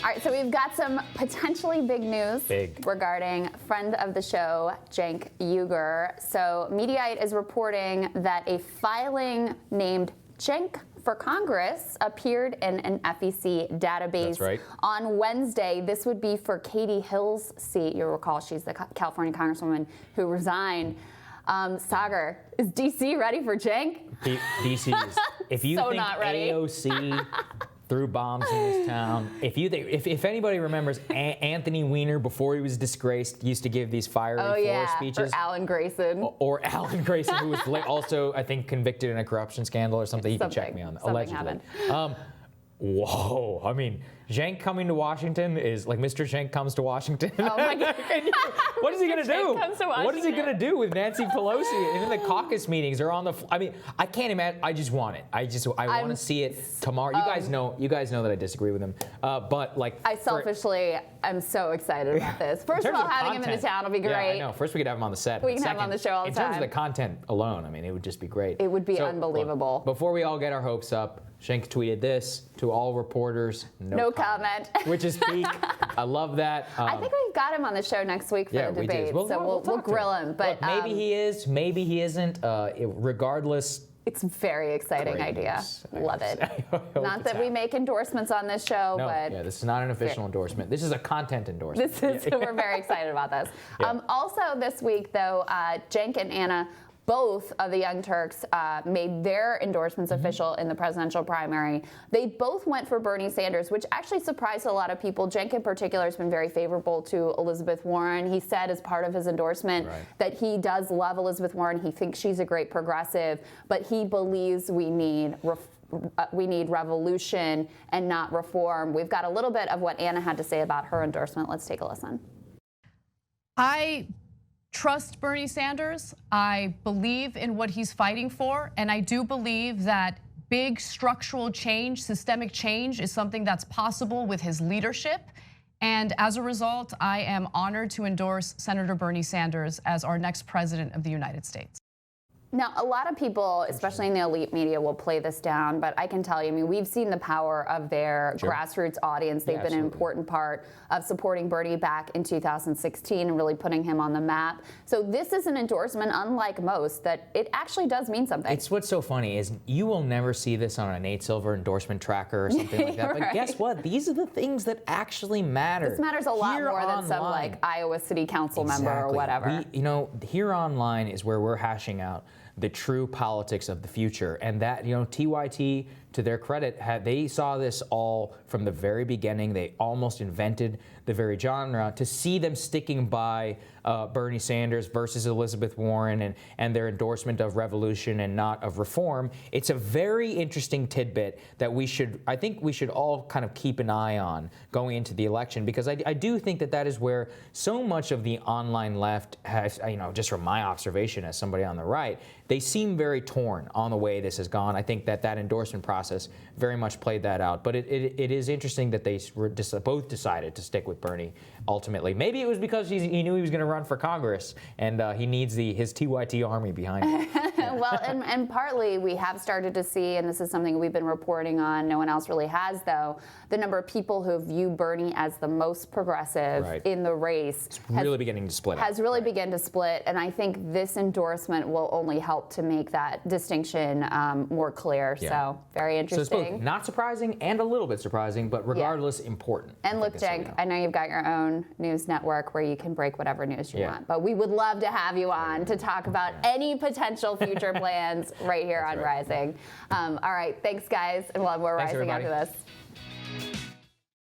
All right, so we've got some potentially big news regarding friend of the show, Cenk. So Mediaite is reporting that a filing named Cenk for Congress appeared in an FEC database on Wednesday. This would be for Katie Hill's seat. You'll recall she's the California congresswoman who resigned. Saagar, is DC ready for Cenk? DC is. If you think AOC threw bombs in this town, if anybody remembers Anthony Weiner before he was disgraced used to give these fiery floor speeches. Or Alan Grayson. Or Alan Grayson, who was also, I think, convicted in a corruption scandal or something. You can check me on that. Allegedly. Whoa. I mean, Cenk coming to Washington is like Mr. Cenk comes to Washington. Oh my God. What is he going to do? What is he going to do with Nancy Pelosi? And then the caucus meetings are on the. I mean, I can't imagine. I just want it. I want to see it tomorrow. You guys know that I disagree with him. But like, I selfishly am so excited about this. First of all, having him in the town will be great. Yeah, I know. First, we could have him on the set. We can have him on the show all the time. In terms of the content alone, I mean, it would just be great. It would be unbelievable. Look, before we all get our hopes up, Cenk tweeted this to all reporters: no comment. Which is peak. I love that. I think we've got him on the show next week for the debate, so we'll grill him. But look, maybe he is, maybe he isn't. Regardless, it's a very exciting idea. Love it. Not that we make endorsements on this show, but this is not an official endorsement. This is a content endorsement. We're very excited about this. Also this week, though, Cenk and Anna, both of the Young Turks, made their endorsements official in the presidential primary. They both went for Bernie Sanders, which actually surprised a lot of people. Cenk in particular has been very favorable to Elizabeth Warren. He said as part of his endorsement that he does love Elizabeth Warren. He thinks she's a great progressive, but he believes we need revolution and not reform. We've got a little bit of what Anna had to say about her endorsement. Let's take a listen. I trust Bernie Sanders. I believe in what he's fighting for, and I do believe that big structural change, systemic change, is something that's possible with his leadership. And as a result, I am honored to endorse Senator Bernie Sanders as our next president of the United States. Now, a lot of people, especially in the elite media, will play this down, but I can tell you, I mean, we've seen the power of their grassroots audience. They've been an important part of supporting Bernie back in 2016 and really putting him on the map. So this is an endorsement, unlike most, that it actually does mean something. It's what's so funny is you will never see this on a Nate Silver endorsement tracker or something like that. But guess what? These are the things that actually matter. This matters a lot more than some like Iowa City Council member or whatever. Here online is where we're hashing out the true politics of the future. And that, TYT, to their credit, they saw this all from the very beginning. They almost invented the very genre. To see them sticking by Bernie Sanders versus Elizabeth Warren and their endorsement of revolution and not of reform, it's a very interesting tidbit that I think we should all kind of keep an eye on going into the election, because I do think that is where so much of the online left has, just from my observation as somebody on the right, they seem very torn on the way this has gone. I think that endorsement process very much played that out. But it is interesting that they both decided to stick with Bernie ultimately. Maybe it was because he knew he was going to run for Congress, and he needs his TYT army behind him. Well, and partly we have started to see, and this is something we've been reporting on, no one else really has, though, the number of people who view Bernie as the most progressive in the race really beginning to split. Has really begun to split, and I think this endorsement will only help to make that distinction more clear. So very interesting. So it's both not surprising and a little bit surprising, but regardless important. And look, Cenk, I know you've got your own news network where you can break whatever news you want, but we would love to have you on to talk about any potential future plans right here on Rising. All right, thanks guys, and we'll have more Rising after this.